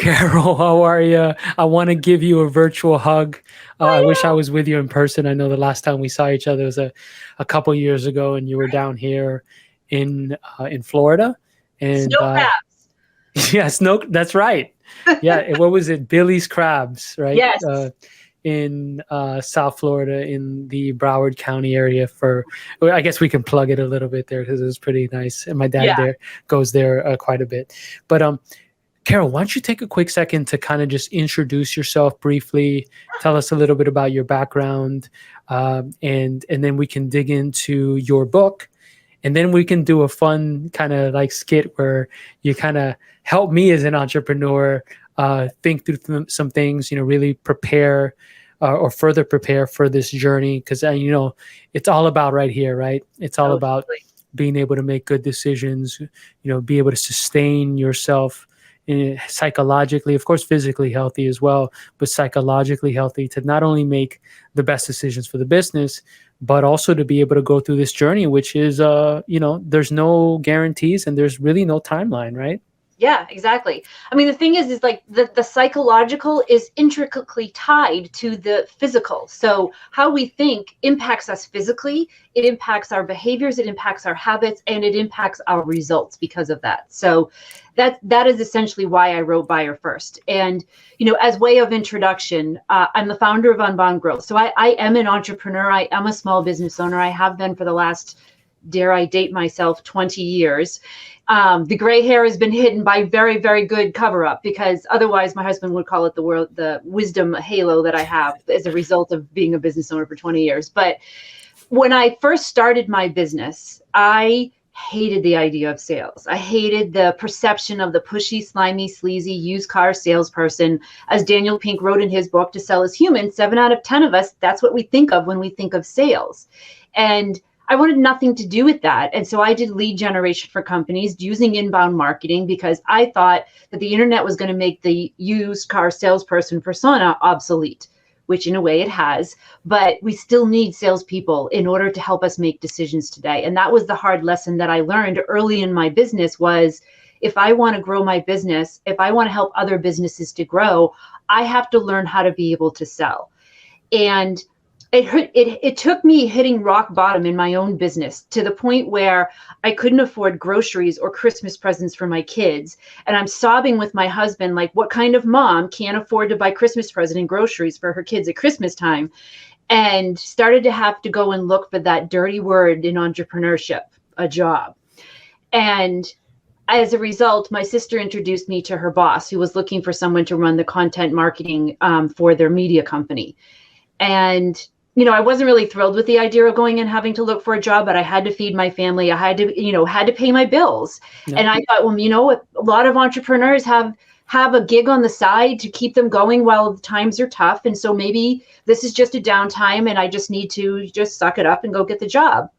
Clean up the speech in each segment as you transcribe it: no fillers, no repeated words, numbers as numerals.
Carol, how are you? I want to give you a virtual hug. I wish I was with you in person. I know the last time we saw each other was a couple years ago, and you were down here in Florida. And Snow crabs. yeah, snow. That's right. Yeah, what was it? Billy's Crabs, right? Yes. In South Florida, in the Broward County area. Well, I guess we can plug it a little bit there because it was pretty nice, and my dad there goes there quite a bit. But Carol, why don't you take a quick second to kind of just introduce yourself briefly, tell us a little bit about your background, and then we can dig into your book, and then we can do a fun kind of like skit where you kind of help me as an entrepreneur think through some things, really prepare or further prepare for this journey, because it's all about right here, right? It's all about being able to make good decisions, be able to sustain yourself psychologically, of course, physically healthy as well, but psychologically healthy to not only make the best decisions for the business, but also to be able to go through this journey, which is, there's no guarantees and there's really no timeline, right? Yeah, exactly. I mean, the thing is like the psychological is intricately tied to the physical. So how we think impacts us physically, it impacts our behaviors, it impacts our habits, and it impacts our results because of that. So that is essentially why I wrote Buyer First. And, as way of introduction, I'm the founder of Unbound Growth. So I am an entrepreneur. I am a small business owner. I have been for the last, dare I date myself, 20 years. The gray hair has been hidden by very, very good cover up, because otherwise my husband would call it the wisdom halo that I have as a result of being a business owner for 20 years. But when I first started my business, I hated the idea of sales. I hated the perception of the pushy, slimy, sleazy used car salesperson. As Daniel Pink wrote in his book, To Sell Is Human, 7 out of 10 of us, that's what we think of when we think of sales. And I wanted nothing to do with that. And so I did lead generation for companies using inbound marketing, because I thought that the internet was going to make the used car salesperson persona obsolete, which in a way it has, but we still need salespeople in order to help us make decisions today. And that was the hard lesson that I learned early in my business was, if I want to grow my business, if I want to help other businesses to grow, I have to learn how to be able to sell. And it took me hitting rock bottom in my own business to the point where I couldn't afford groceries or Christmas presents for my kids. And I'm sobbing with my husband, like, what kind of mom can't afford to buy Christmas present and groceries for her kids at Christmas time? And started to have to go and look for that dirty word in entrepreneurship, a job. And as a result, my sister introduced me to her boss, who was looking for someone to run the content marketing for their media company. And I wasn't really thrilled with the idea of going and having to look for a job, but I had to feed my family. I had to pay my bills. Yeah. And I thought, well, a lot of entrepreneurs have a gig on the side to keep them going while the times are tough. And so maybe this is just a downtime and I just need to just suck it up and go get the job.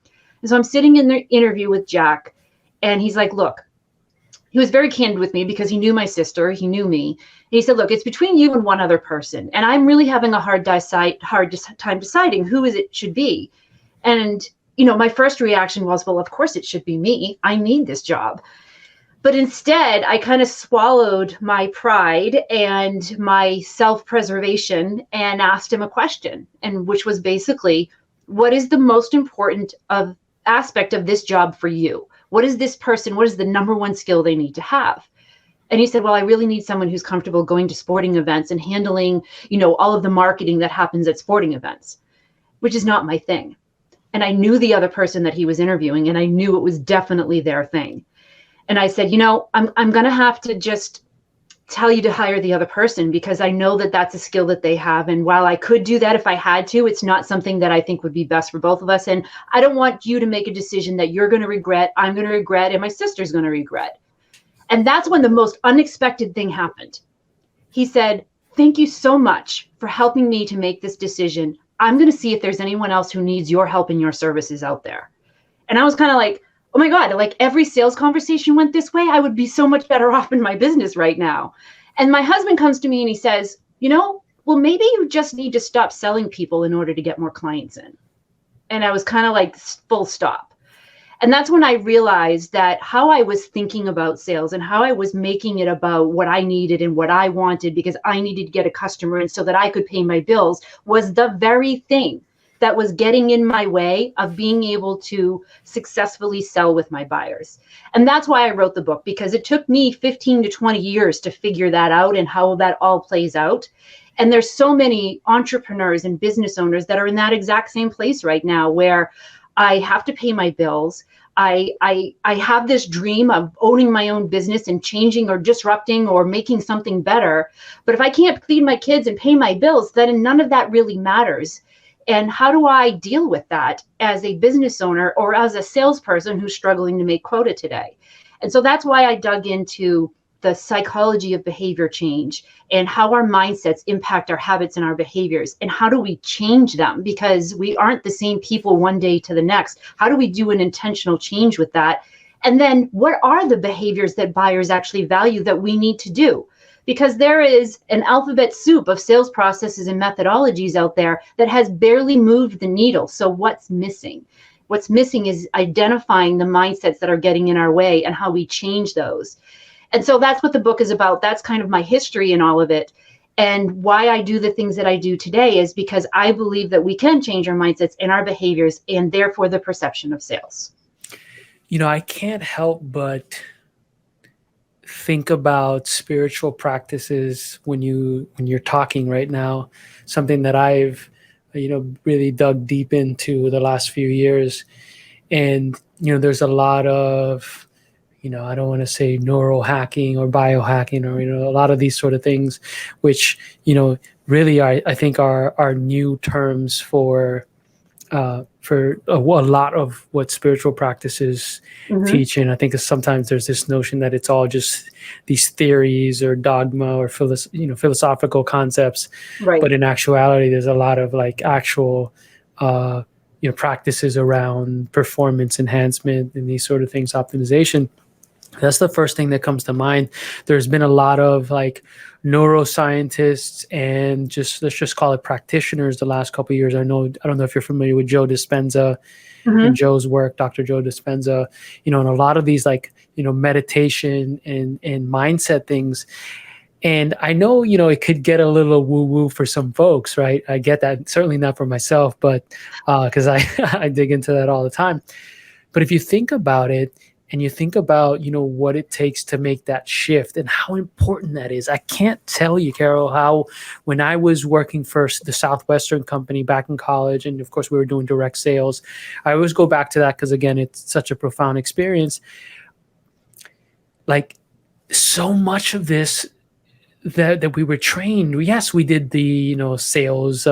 And so I'm sitting in the interview with Jack, and he's like, look, he was very candid with me because he knew my sister, he knew me. And he said, look, it's between you and one other person. And I'm really having a hard time deciding who it should be. And, my first reaction was, well, of course it should be me. I need this job. But instead, I kind of swallowed my pride and my self-preservation and asked him a question, and which was basically, what is the most important aspect of this job for you? What is the number one skill they need to have? And he said, well, I really need someone who's comfortable going to sporting events and handling, all of the marketing that happens at sporting events, which is not my thing. And I knew the other person that he was interviewing, and I knew it was definitely their thing. And I said, I'm going to have to just tell you to hire the other person, because I know that that's a skill that they have. And while I could do that if I had to, it's not something that I think would be best for both of us. And I don't want you to make a decision that you're going to regret, I'm going to regret, and my sister's going to regret. And that's when the most unexpected thing happened. He said, thank you so much for helping me to make this decision. I'm going to see if there's anyone else who needs your help and your services out there. And I was kind of like, oh my God, like every sales conversation went this way, I would be so much better off in my business right now. And my husband comes to me and he says, well, maybe you just need to stop selling people in order to get more clients in. And I was kind of like, full stop. And that's when I realized that how I was thinking about sales and how I was making it about what I needed and what I wanted because I needed to get a customer in so that I could pay my bills was the very thing that was getting in my way of being able to successfully sell with my buyers. And that's why I wrote the book, because it took me 15 to 20 years to figure that out and how that all plays out. And there's so many entrepreneurs and business owners that are in that exact same place right now where I have to pay my bills. I have this dream of owning my own business and changing or disrupting or making something better. But if I can't feed my kids and pay my bills, then none of that really matters. And how do I deal with that as a business owner or as a salesperson who's struggling to make quota today? And so that's why I dug into the psychology of behavior change and how our mindsets impact our habits and our behaviors, and how do we change them, because we aren't the same people one day to the next. How do we do an intentional change with that? And then what are the behaviors that buyers actually value that we need to do? Because there is an alphabet soup of sales processes and methodologies out there that has barely moved the needle. So what's missing? What's missing is identifying the mindsets that are getting in our way and how we change those. And so that's what the book is about. That's kind of my history in all of it. And why I do the things that I do today is because I believe that we can change our mindsets and our behaviors, and therefore the perception of sales. You know, I can't help but think about spiritual practices when you're talking right now, something that I've, really dug deep into the last few years. And, there's a lot of, I don't want to say neural hacking or biohacking or, a lot of these sort of things, which, really I think are new terms for a lot of what spiritual practices teach. And I think sometimes there's this notion that it's all just these theories or dogma or philosophical concepts. Right. But in actuality, there's a lot of like actual practices around performance enhancement and these sort of things, optimization. That's the first thing that comes to mind. There's been a lot of like neuroscientists and let's just call it practitioners the last couple of years. I don't know if you're familiar with Joe Dispenza and Joe's work, Dr. Joe Dispenza, and a lot of these like, meditation and mindset things. And I know, it could get a little woo-woo for some folks, right? I get that. Certainly not for myself, but because I dig into that all the time. But if you think about it, and you think about, what it takes to make that shift and how important that is. I can't tell you, Carole, how when I was working for the Southwestern company back in college, and of course we were doing direct sales, I always go back to that because, again, it's such a profound experience. Like so much of this that we were trained, yes, we did the, sales,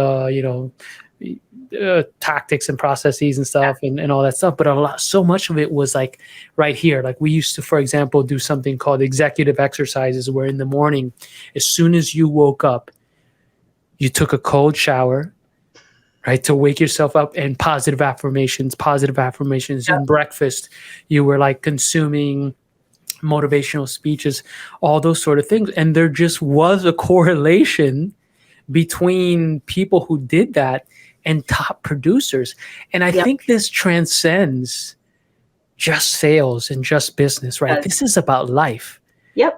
tactics and processes and stuff and all that stuff, but so much of it was like right here. Like we used to, for example, do something called executive exercises, where in the morning, as soon as you woke up, you took a cold shower, right, to wake yourself up, and positive affirmations. In breakfast, you were like consuming motivational speeches, all those sort of things. And there just was a correlation between people who did that and top producers. And I think this transcends just sales and just business, right? This is about life.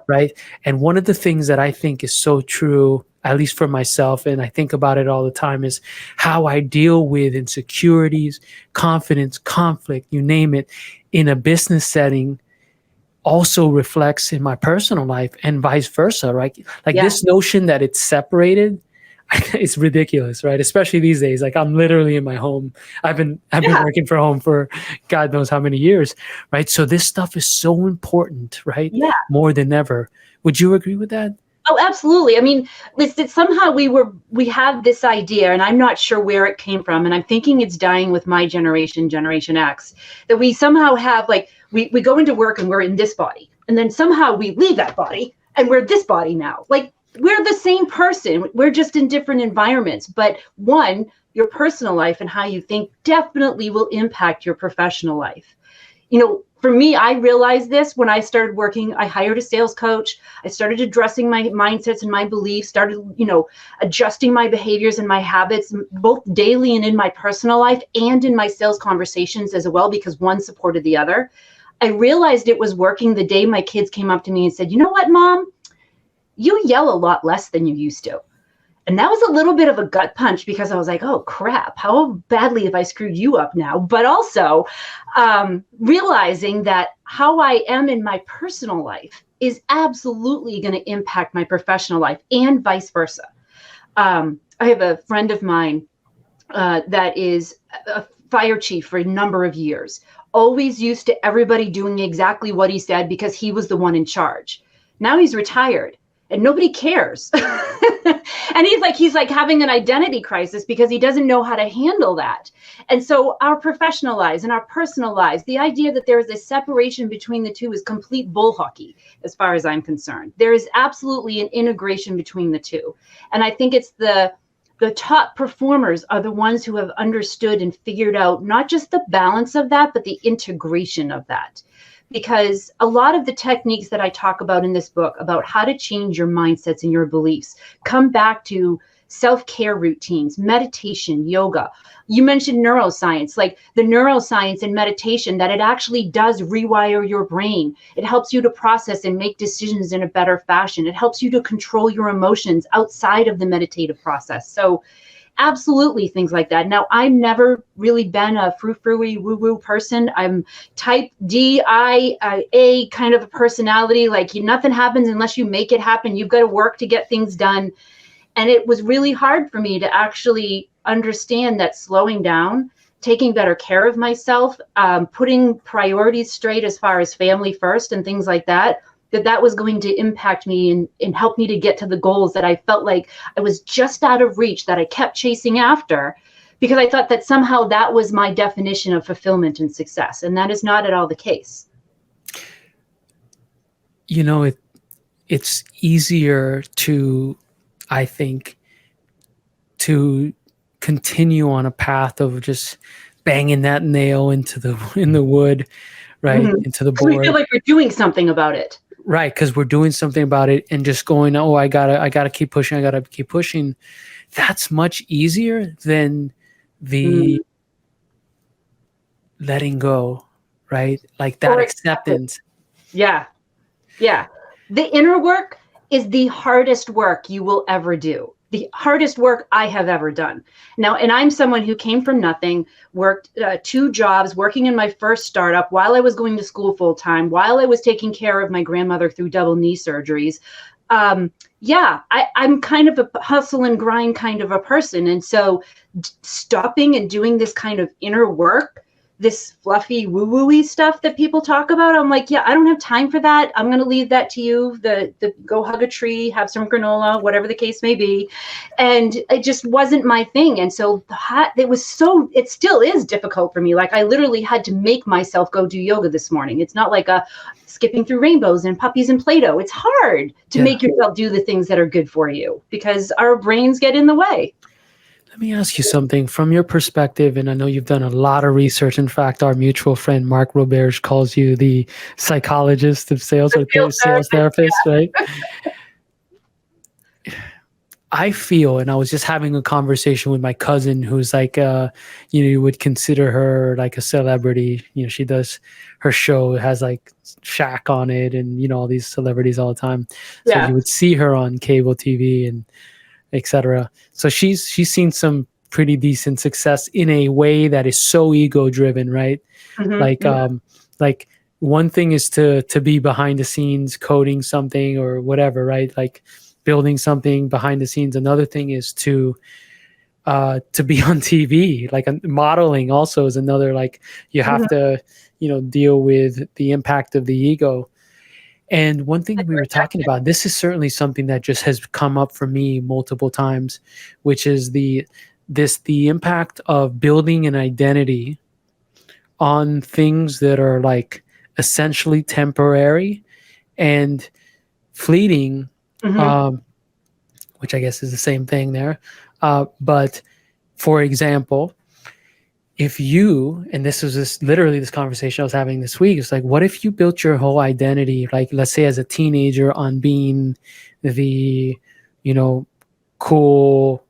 Right. And one of the things that I think is so true, at least for myself, and I think about it all the time, is how I deal with insecurities, confidence, conflict, you name it, in a business setting also reflects in my personal life and vice versa, right? Like this notion that it's separated, it's ridiculous, right? Especially these days. Like I'm literally in my home. I've been working from home for God knows how many years, right? So this stuff is so important, right? Yeah. More than ever. Would you agree with that? Oh, absolutely. I mean, somehow we have this idea, and I'm not sure where it came from, and I'm thinking it's dying with my generation, Generation X, that we somehow have like, we go into work and we're in this body, and then somehow we leave that body and we're this body now. Like, we're the same person. We're just in different environments. But one, your personal life and how you think definitely will impact your professional life. for me, I realized this when I started working. I hired a sales coach. I started addressing my mindsets and my beliefs, started, adjusting my behaviors and my habits, both daily and in my personal life and in my sales conversations as well, because one supported the other. I realized it was working the day my kids came up to me and said, "You know what, Mom? You yell a lot less than you used to." And that was a little bit of a gut punch, because I was like, oh crap, how badly have I screwed you up now? But also realizing that how I am in my personal life is absolutely going to impact my professional life, and vice versa. I have a friend of mine that is a fire chief for a number of years, always used to everybody doing exactly what he said because he was the one in charge. Now he's retired and nobody cares. And he's like having an identity crisis because he doesn't know how to handle that. And so our professional lives and our personal lives, the idea that there is a separation between the two is complete bull hockey, as far as I'm concerned. There is absolutely an integration between the two. And I think it's the top performers are the ones who have understood and figured out not just the balance of that, but the integration of that. Because a lot of the techniques that I talk about in this book about how to change your mindsets and your beliefs come back to self-care routines, meditation, yoga. You mentioned neuroscience, like the neuroscience and meditation, that it actually does rewire your brain. It helps you to process and make decisions in a better fashion. It helps you to control your emotions outside of the meditative process. So absolutely things like that. Now, I've never really been a frou-frou-y woo-woo person. I'm type D-I-A kind of a personality. Like nothing happens unless you make it happen. You've got to work to get things done. And it was really hard for me to actually understand that slowing down, taking better care of myself, putting priorities straight as far as family first and things like that, that was going to impact me and help me to get to the goals that I felt like I was just out of reach, that I kept chasing after, because I thought that somehow that was my definition of fulfillment and success. And that is not at all the case. It's easier to, I think, to continue on a path of just banging that nail in the wood, right? Mm-hmm. Into the board. We feel like we're doing something about it. Right, because we're doing something about it and just going, oh, I gotta keep pushing, I gotta keep pushing. That's much easier than the letting go, right? Like that acceptance. Yeah. The inner work is the hardest work you will ever do. The hardest work I have ever done. Now, and I'm someone who came from nothing, worked 2 jobs, working in my first startup while I was going to school full time, while I was taking care of my grandmother through double knee surgeries. I'm kind of a hustle and grind kind of a person. And so stopping and doing this kind of inner work, this fluffy woo-woo-y stuff that people talk about, I'm like, yeah, I don't have time for that. I'm going to leave that to you. The go hug a tree, have some granola, whatever the case may be. And it just wasn't my thing. And so it still is difficult for me. Like I literally had to make myself go do yoga this morning. It's not like a skipping through rainbows and puppies and Play-Doh. It's hard to make yourself do the things that are good for you because our brains get in the way. Let me ask you something from your perspective, and I know you've done a lot of research. In fact, our mutual friend Mark Roberge calls you the psychologist of sales or sales therapist, right? I feel, and I was just having a conversation with my cousin who's like, you would consider her like a celebrity. She does her show, it has like Shaq on it and, all these celebrities all the time. So you would see her on cable TV and etc. So she's seen some pretty decent success in a way that is so ego driven, right? Mm-hmm. Like one thing is to be behind the scenes coding something or whatever, right? Like building something behind the scenes. Another thing is to be on TV, like modeling also is another, like you have to, deal with the impact of the ego. And one thing we were talking about, this is certainly something that just has come up for me multiple times, which is the impact of building an identity on things that are like essentially temporary and fleeting, which I guess is the same thing there. But for example, if you, and this was literally this conversation I was having this week, it's like, what if you built your whole identity, like let's say as a teenager, on being the, cool,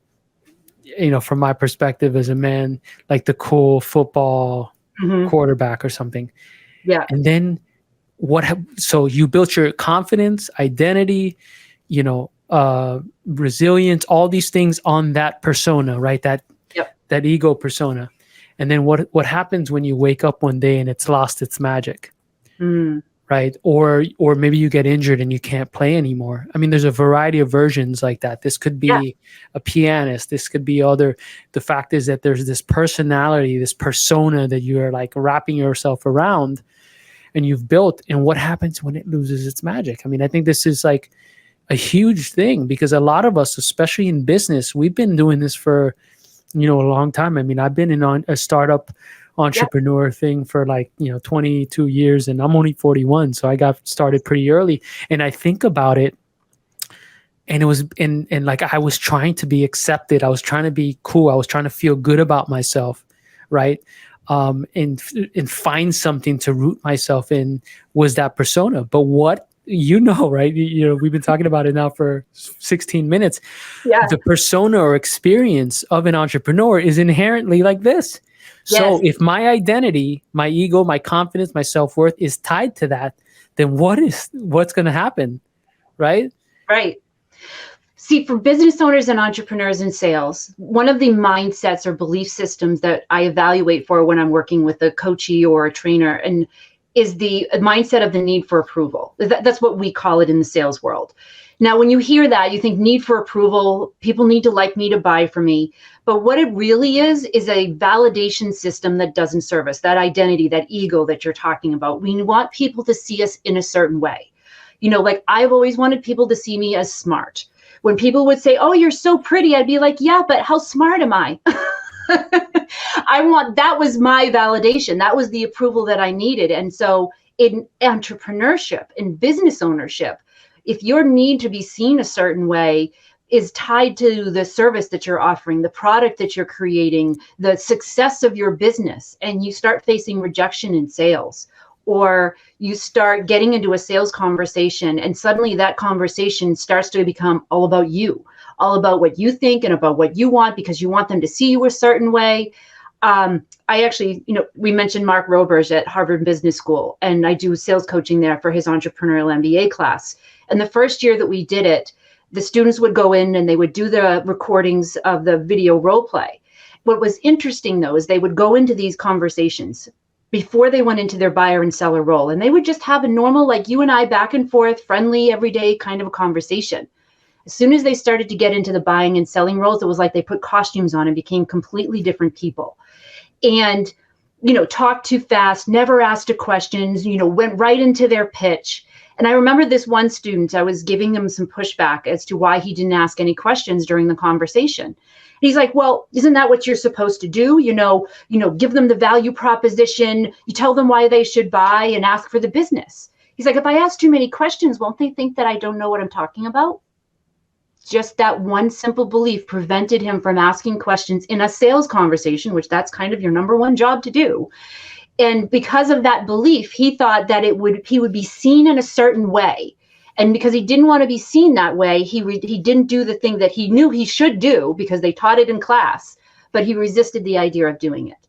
from my perspective as a man, like the cool football quarterback or something. Yeah. And then so you built your confidence, identity, resilience, all these things on that persona, right? That ego persona. And then what happens when you wake up one day and it's lost its magic, right? Or maybe you get injured and you can't play anymore. I mean, there's a variety of versions like that. This could be a pianist. This could be other. The fact is that there's this personality, this persona that you're like wrapping yourself around and you've built. And what happens when it loses its magic? I mean, I think this is like a huge thing, because a lot of us, especially in business, we've been doing this for a long time. I mean, I've been in a startup entrepreneur thing for 22 years, and I'm only 41. So I got started pretty early, and I think about it, and it was like, I was trying to be accepted. I was trying to be cool. I was trying to feel good about myself. Right. And find something to root myself in was that persona. But what, right? We've been talking about it now for 16 minutes. Yeah. The persona or experience of an entrepreneur is inherently like this. So if my identity, my ego, my confidence, my self-worth is tied to that, then what's going to happen? Right? Right. See, for business owners and entrepreneurs in sales, one of the mindsets or belief systems that I evaluate for when I'm working with a coachee or a trainer and is the mindset of the need for approval. That's what we call it in the sales world. Now, when you hear that, you think need for approval, people need to like me to buy from me. But what it really is a validation system that doesn't serve us, that identity, that ego that you're talking about. We want people to see us in a certain way. Like I've always wanted people to see me as smart. When people would say, "Oh, you're so pretty," I'd be like, "Yeah, but how smart am I?" That was my validation. That was the approval that I needed. And so in entrepreneurship, in business ownership, if your need to be seen a certain way is tied to the service that you're offering, the product that you're creating, the success of your business, and you start facing rejection in sales, or you start getting into a sales conversation and suddenly that conversation starts to become all about you, all about what you think and about what you want because you want them to see you a certain way. I actually, we mentioned Mark Roberge at Harvard Business School, and I do sales coaching there for his entrepreneurial MBA class. And the first year that we did it, the students would go in and they would do the recordings of the video role play. What was interesting, though, is they would go into these conversations before they went into their buyer and seller role, and they would just have a normal, like you and I, back and forth, friendly, everyday kind of a conversation. As soon as they started to get into the buying and selling roles, it was like they put costumes on and became completely different people. And, talked too fast, never asked a questions, went right into their pitch. And I remember this one student, I was giving him some pushback as to why he didn't ask any questions during the conversation. And he's like, "Well, isn't that what you're supposed to do? Give them the value proposition, you tell them why they should buy and ask for the business." He's like, "If I ask too many questions, won't they think that I don't know what I'm talking about?" Just that one simple belief prevented him from asking questions in a sales conversation, which that's kind of your number one job to do. And because of that belief, he thought that he would be seen in a certain way. And because he didn't want to be seen that way, he didn't do the thing that he knew he should do because they taught it in class, but he resisted the idea of doing it.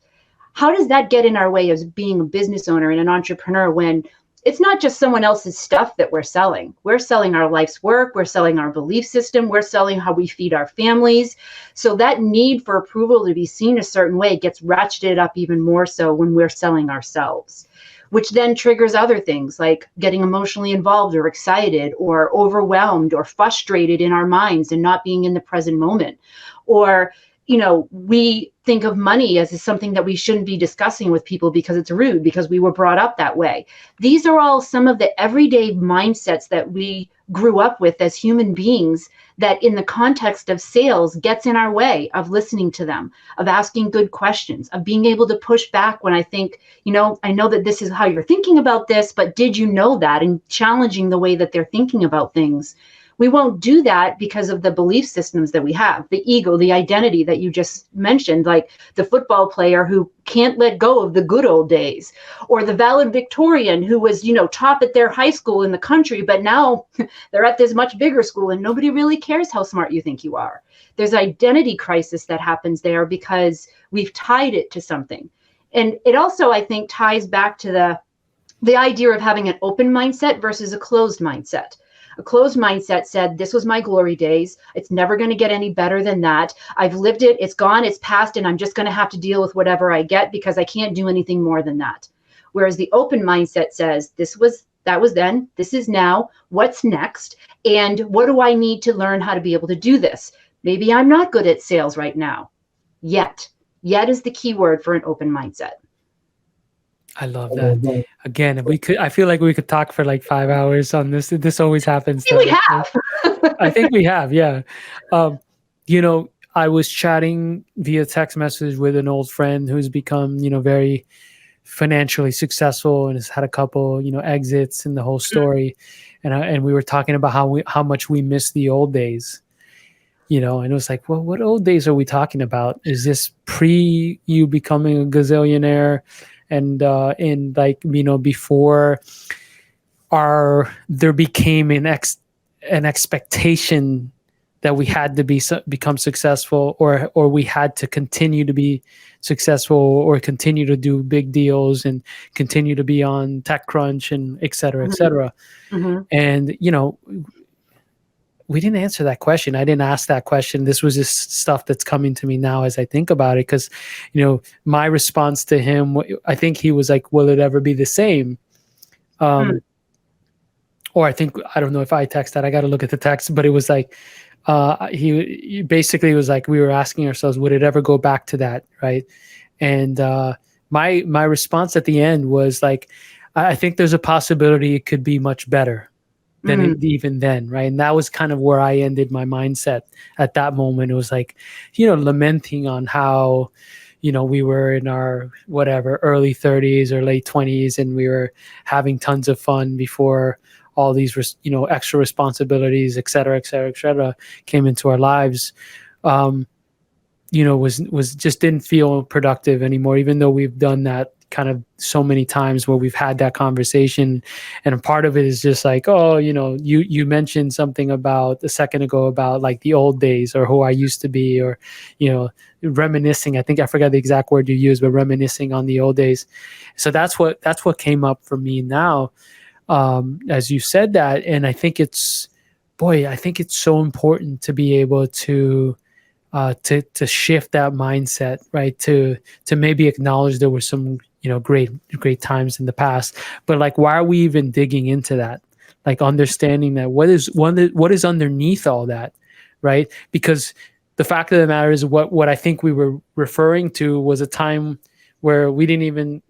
How does that get in our way as being a business owner and an entrepreneur when it's not just someone else's stuff that we're selling? We're selling our life's work. We're selling our belief system. We're selling how we feed our families. So that need for approval to be seen a certain way gets ratcheted up even more so when we're selling ourselves, which then triggers other things like getting emotionally involved or excited or overwhelmed or frustrated in our minds and not being in the present moment. Or we think of money as something that we shouldn't be discussing with people because it's rude, because we were brought up that way. These are all some of the everyday mindsets that we grew up with as human beings that in the context of sales gets in our way of listening to them, of asking good questions, of being able to push back when I think, I know that this is how you're thinking about this, but did you know that? And challenging the way that they're thinking about things. We won't do that because of the belief systems that we have, the ego, the identity that you just mentioned, like the football player who can't let go of the good old days, or the valedictorian who was, top at their high school in the country, but now they're at this much bigger school and nobody really cares how smart you think you are. There's identity crisis that happens there because we've tied it to something. And it also, I think, ties back to the idea of having an open mindset versus a closed mindset. A closed mindset said, this was my glory days. It's never going to get any better than that. I've lived it. It's gone. It's past. And I'm just going to have to deal with whatever I get because I can't do anything more than that. Whereas the open mindset says, that was then, this is now, what's next? And what do I need to learn how to be able to do this? Maybe I'm not good at sales right now. Yet is the key word for an open mindset. I love that. Again, if we could, I feel like we could talk for like 5 hours on this. This always happens. We have. I think we have. Yeah. I was chatting via text message with an old friend who's become, very financially successful and has had a couple, exits in the whole story. And we were talking about how much we miss the old days. And it was like, well, what old days are we talking about? Is this pre you becoming a gazillionaire? And before there became an expectation that we had to become successful, or we had to continue to be successful, or continue to do big deals and continue to be on TechCrunch and et cetera, et cetera. Mm-hmm. And, we didn't answer that question. I didn't ask that question. This was just stuff that's coming to me now as I think about it. Because, my response to him, I think he was like, will it ever be the same? Or I don't know if I texted, I got to look at the text, but it was like, he basically was like, we were asking ourselves, would it ever go back to that? Right. And my response at the end was like, I think there's a possibility it could be much better than even then, right? And that was kind of where I ended my mindset at that moment. It was like, lamenting on how, we were in our early 30s or late 20s, and we were having tons of fun before all these, extra responsibilities, et cetera, came into our lives. Was just didn't feel productive anymore, even though we've done that kind of so many times where we've had that conversation. And a part of it is just like, you mentioned something about a second ago about like the old days or who I used to be, or, reminiscing. I think I forgot the exact word you used, but reminiscing on the old days. So that's what came up for me now, as you said that. And I think it's so important to be able to shift that mindset, right? To maybe acknowledge there were some, great times in the past, but like, why are we even digging into that? Like understanding that what is underneath all that, right? Because the fact of the matter is what I think we were referring to was a time where we didn't even,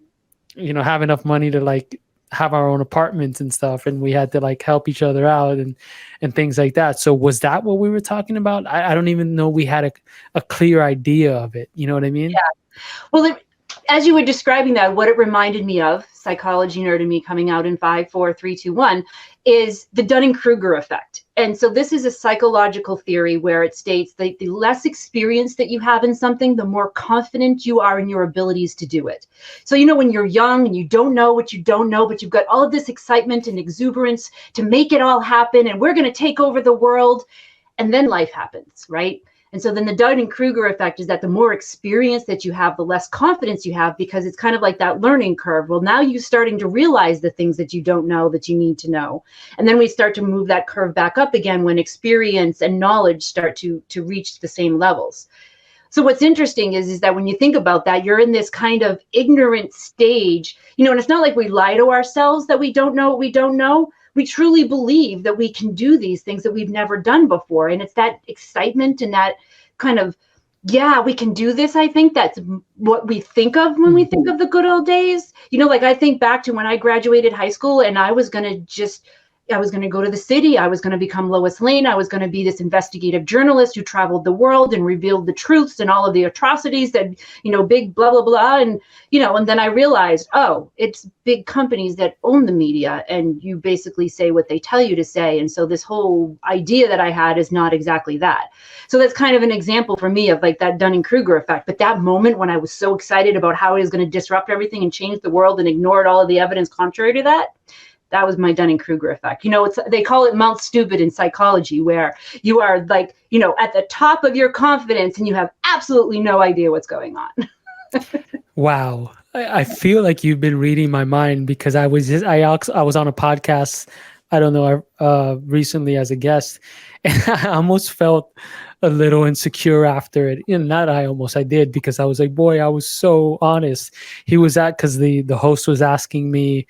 have enough money to like have our own apartments and stuff, and we had to like help each other out and things like that. So was that what we were talking about? I don't even know we had a clear idea of it. You know what I mean? Yeah. Well, as you were describing that, what it reminded me of, psychology nerd in me coming out in 5, 4, 3, 2, 1, is the Dunning-Kruger effect. And so this is a psychological theory where it states that the less experience that you have in something, the more confident you are in your abilities to do it. So, when you're young and you don't know what you don't know, but you've got all of this excitement and exuberance to make it all happen, and we're going to take over the world, and then life happens, right? And so then the Dunning-Kruger effect is that the more experience that you have, the less confidence you have, because it's kind of like that learning curve. Well, now you're starting to realize the things that you don't know that you need to know. And then we start to move that curve back up again when experience and knowledge start to reach the same levels. So what's interesting is that when you think about that, you're in this kind of ignorant stage, and it's not like we lie to ourselves that we don't know what we don't know. We truly believe that we can do these things that we've never done before. And it's that excitement and that kind of, we can do this. I think that's what we think of when we think of the good old days. Like I think back to when I graduated high school and I was going to just was going to go to the city. I was going to become Lois Lane. I was going to be this investigative journalist who traveled the world and revealed the truths and all of the atrocities that, big blah, blah, blah. And, and then I realized, oh, it's big companies that own the media, and you basically say what they tell you to say. And so this whole idea that I had is not exactly that. So that's kind of an example for me of like that Dunning-Kruger effect. But that moment when I was so excited about how it was going to disrupt everything and change the world and ignored all of the evidence contrary to that, that was my Dunning-Kruger effect. They call it Mount Stupid in psychology, where you are like, at the top of your confidence and you have absolutely no idea what's going on. Wow. I feel like you've been reading my mind, because I was on a podcast, I don't know, recently as a guest, and I almost felt a little insecure after it. I did, because I was like, boy, I was so honest. Because the host was asking me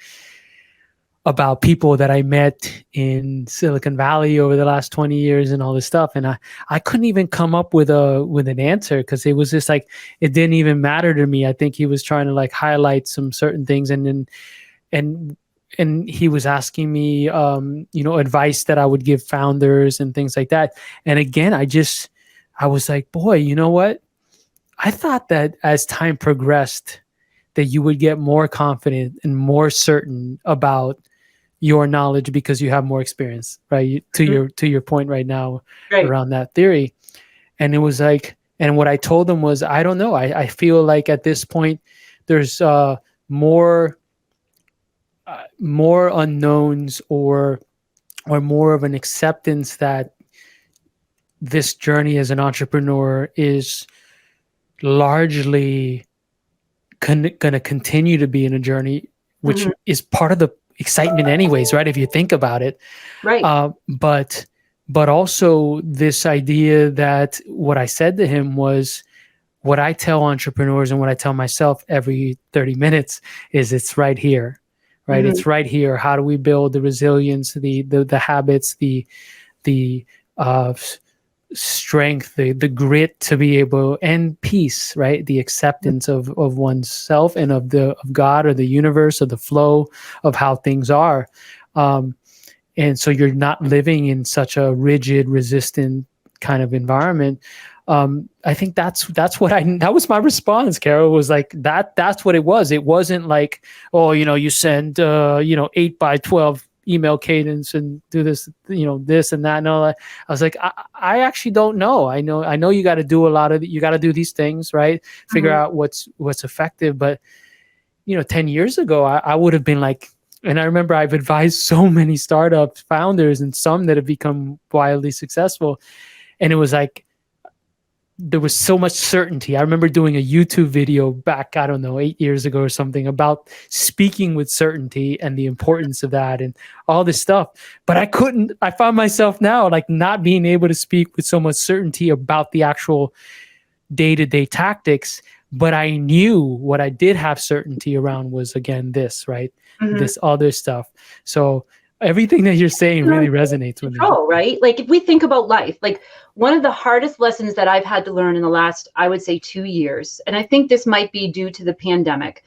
about people that I met in Silicon Valley over the last 20 years and all this stuff. And I couldn't even come up with an answer, because it was just like, it didn't even matter to me. I think he was trying to like highlight some certain things. And he was asking me, advice that I would give founders and things like that. And again, I was like, boy, you know what? I thought that as time progressed, that you would get more confident and more certain about your knowledge because you have more experience, right? To your point right now, right, around that theory. And it was like, and what I told them was, I don't know. I feel like at this point, there's more unknowns or more of an acceptance that this journey as an entrepreneur is largely going to continue to be in a journey, which is part of the excitement anyways, right? If you think about it. Right. But also this idea that what I said to him was, what I tell entrepreneurs and what I tell myself every 30 minutes is, it's right here, right? It's right here. How do we build the resilience, the habits, the strength, the grit to be able, and peace, right? The acceptance of oneself and of God or the universe or the flow of how things are. And so you're not living in such a rigid, resistant kind of environment. I think that was my response, Carole, was like, that's what it was. It wasn't like, oh, you send 8x12 email cadence and do this, this and that and all that. I was like, I actually don't know. I know you got to do you got to do these things, right? Figure out what's effective. But 10 years ago, I would have been like, and I remember I've advised so many startup founders and some that have become wildly successful. And it was like, there was so much certainty. I remember doing a YouTube video back, 8 years ago or something, about speaking with certainty and the importance of that and all this stuff. But I found myself now like not being able to speak with so much certainty about the actual day-to-day tactics. But I knew what I did have certainty around was, again, this, right? This other stuff. So everything that you're saying really resonates with me. Right? Like if we think about life, like one of the hardest lessons that I've had to learn in the last, I would say 2 years, and I think this might be due to the pandemic.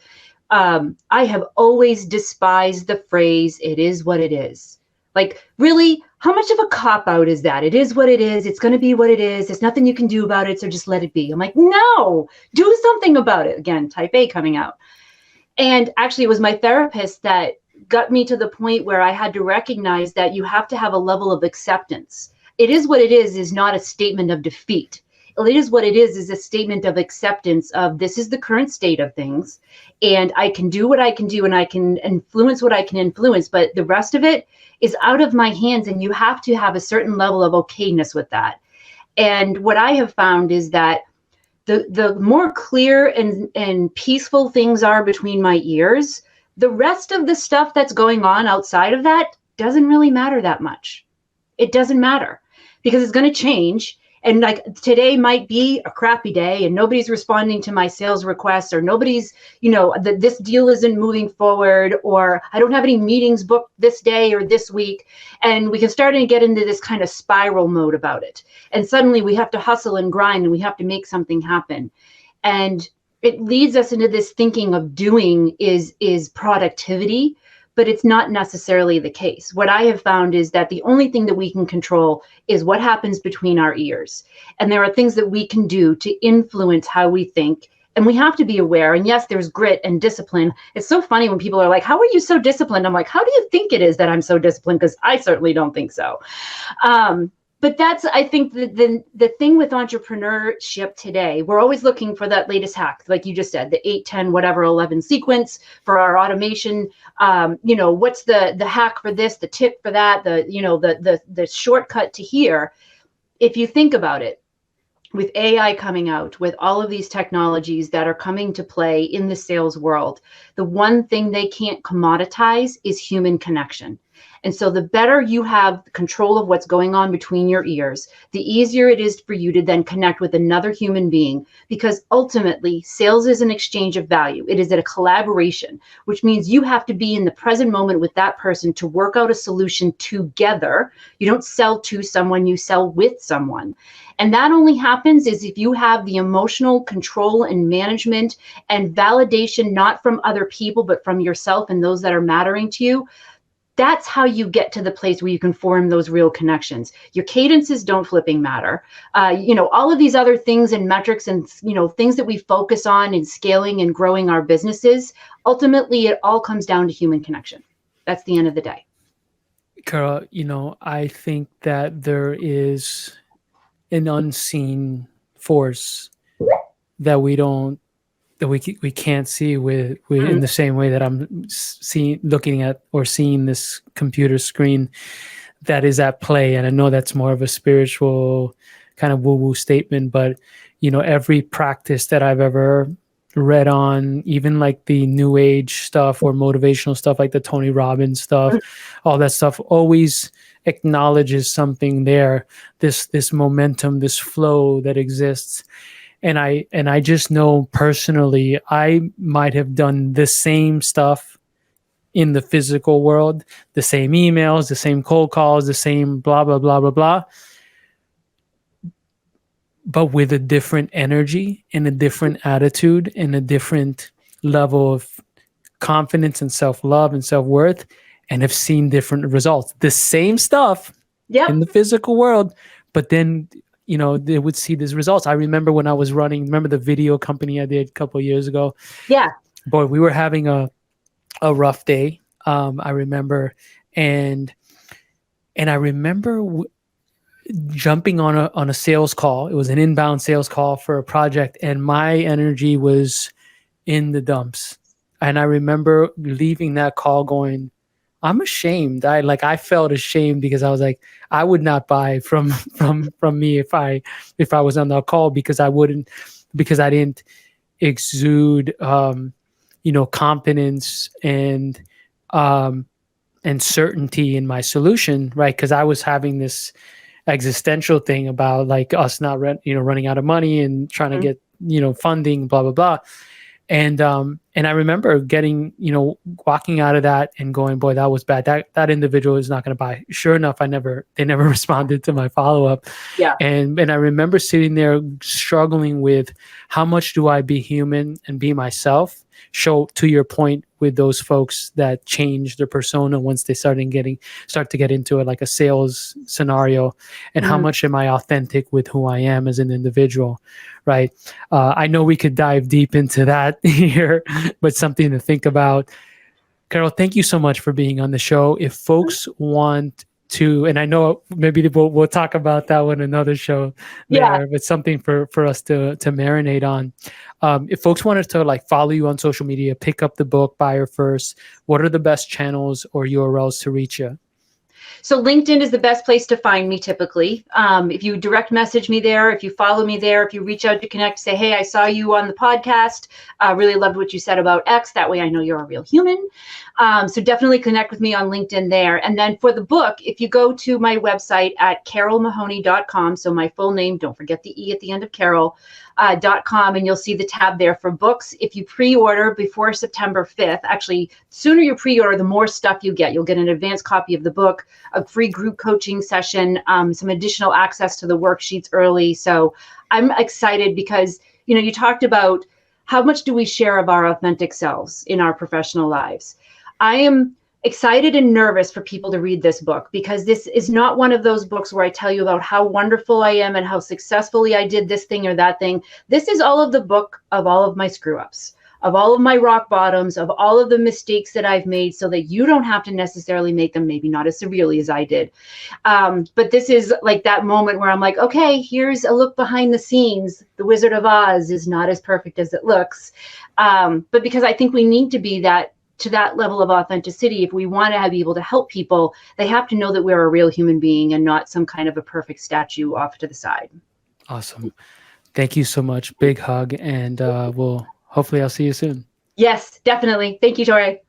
I have always despised the phrase, it is what it is. Like, really, how much of a cop-out is that? It is what it is. It's going to be what it is. There's nothing you can do about it, so just let it be. I'm like, no, do something about it. Again, type A coming out. And actually, it was my therapist that got me to the point where I had to recognize that you have to have a level of acceptance. It is what it is not a statement of defeat. It is what it is a statement of acceptance of, this is the current state of things, and I can do what I can do, and I can influence what I can influence, but the rest of it is out of my hands, and you have to have a certain level of okayness with that. And what I have found is that the more clear and peaceful things are between my ears, the rest of the stuff that's going on outside of that doesn't really matter that much. It doesn't matter, because it's going to change. And like today might be a crappy day and nobody's responding to my sales requests, or nobody's, this deal isn't moving forward, or I don't have any meetings booked this day or this week. And we can start to get into this kind of spiral mode about it. And suddenly we have to hustle and grind and we have to make something happen. And it leads us into this thinking of doing is productivity. but it's not necessarily the case. What I have found is that the only thing that we can control is what happens between our ears. And there are things that we can do to influence how we think. And we have to be aware. And yes, there's grit and discipline. It's so funny when people are like, how are you so disciplined? I'm like, how do you think it is that I'm so disciplined? Because I certainly don't think so. But that's, I think, the thing with entrepreneurship today. We're always looking for that latest hack, like you just said, the 8, 10, whatever, 11 sequence for our automation. What's the hack for this, the tip for that, the shortcut to here. If you think about it, with AI coming out, with all of these technologies that are coming to play in the sales world, the one thing they can't commoditize is human connection. And so the better you have control of what's going on between your ears, the easier it is for you to then connect with another human being, because ultimately sales is an exchange of value. It is a collaboration, which means you have to be in the present moment with that person to work out a solution together. You don't sell to someone, you sell with someone. And that only happens is if you have the emotional control and management and validation, not from other people, but from yourself and those that are mattering to you. That's how you get to the place where you can form those real connections. Your cadences don't flipping matter. All of these other things and metrics and, things that we focus on in scaling and growing our businesses, ultimately, it all comes down to human connection. That's the end of the day. Carole, I think that there is an unseen force that we can't see with in the same way that I'm seeing this computer screen that is at play. And I know that's more of a spiritual kind of woo-woo statement, but every practice that I've ever read on, even like the new age stuff or motivational stuff, like the Tony Robbins stuff, all that stuff always acknowledges something there, this momentum, this flow that exists. And I just know personally, I might have done the same stuff in the physical world, the same emails, the same cold calls, the same blah, blah, blah, blah, blah, but with a different energy and a different attitude and a different level of confidence and self-love and self-worth, and have seen different results. The same stuff in the physical world, but then they would see these results. I remember when I was remember the video company I did a couple of years ago? Yeah. Boy, we were having a rough day. I remember, and I remember jumping on a sales call. It was an inbound sales call for a project, and my energy was in the dumps. And I remember leaving that call going, I'm ashamed. I felt ashamed because I was like, I would not buy from me if I was on that call, because I didn't exude confidence and certainty in my solution, right? Because I was having this existential thing about like us not running out of money and trying to get funding, blah blah blah. And I remember getting, walking out of that and going, boy, that was bad. That individual is not going to buy. Sure enough, they never responded to my follow-up. Yeah. And I remember sitting there struggling with, how much do I be human and be myself? Show, to your point, with those folks that change their persona once they start to get into it, like a sales scenario, and how much am I authentic with who I am as an individual, right? I know we could dive deep into that here, but something to think about. Carole, thank you so much for being on the show. If folks want to, and I know maybe we'll talk about that one another show there, but something for us to marinate on. If folks wanted to like follow you on social media, pick up the book, buy her first, what are the best channels or URLs to reach you? So LinkedIn is the best place to find me typically. If you direct message me there, if you follow me there, if you reach out to connect, say, hey, I saw you on the podcast. Really loved what you said about X. That way I know you're a real human. So definitely connect with me on LinkedIn there. And then for the book, if you go to my website at carolemahoney.com, so my full name, don't forget the E at the end of Carole, .com, and you'll see the tab there for books. If you pre-order before September 5th, actually, sooner you pre-order, the more stuff you get. You'll get an advanced copy of the book, a free group coaching session, some additional access to the worksheets early. So I'm excited because, you talked about how much do we share of our authentic selves in our professional lives. I am excited and nervous for people to read this book, because this is not one of those books where I tell you about how wonderful I am and how successfully I did this thing or that thing. This is all of the book of all of my screw ups, of all of my rock bottoms, of all of the mistakes that I've made, so that you don't have to necessarily make them, maybe not as severely as I did. But this is like that moment where I'm like, okay, here's a look behind the scenes. The Wizard of Oz is not as perfect as it looks. But because I think we need to be to that level of authenticity, if we want to be able to help people, they have to know that we're a real human being and not some kind of a perfect statue off to the side. Awesome. Thank you so much. Big hug. And hopefully I'll see you soon. Yes, definitely. Thank you, Tori.